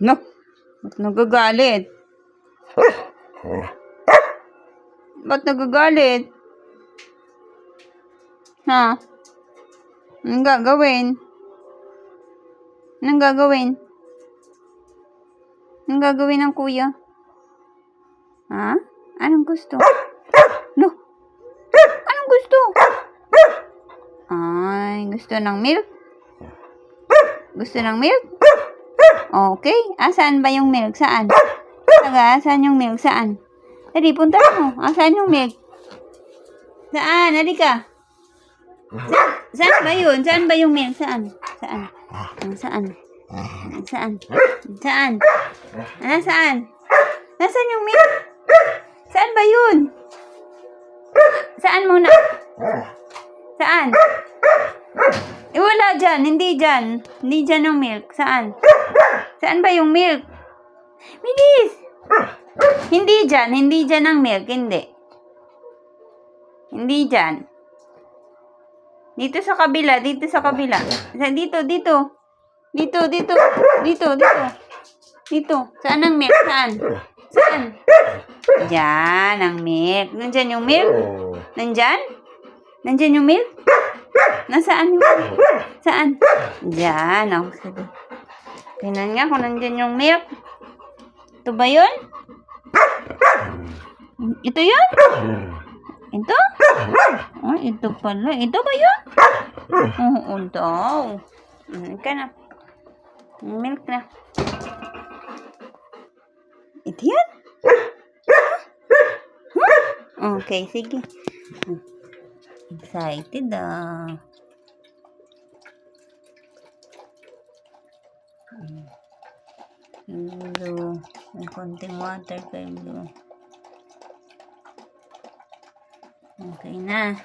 No, ba't nagagalit? Ba't nagagalit? Ha? Anong gagawin? Anong gagawin? Anong gagawin ng kuya? Ha? Anong gusto? No? Anong gusto? Ay, gusto ng milk? Gusto ng milk? Okay. Saan ba yung milk? Saan? Saan yung milk? Saan? Dali, punta mo. Saan yung milk? Saan? Halika. Saan ba yun? Saan ba yung milk? Saan? Saan? Saan? Saan? Saan? Saan? Nasaan yung milk? Saan ba yun? Saan muna? Saan? Wala dyan. Hindi dyan. Hindi dyan yung milk. Saan? Saan ba yung milk? Bilis! Hindi dyan. Hindi dyan ang milk. Hindi. Hindi dyan. Dito sa kabila. Dito sa kabila. Dito, dito. Dito, dito. Dito, dito. Dito. Saan ang milk? Saan? Saan? Diyan ang milk. Nandyan yung milk? Nandyan? Nandyan yung milk? Nasaan yung milk? Saan? Diyan. Oh, sige. Tingnan nga kung nandyan yung milk. Ito ba yun? Ito yun? Ito? Oh, ito pala. Ito ba yun? Oo daw. Ka na. Milk na. Ito yan? Okay, sige. Excited Blue. May konting water kay Blue. Okay na.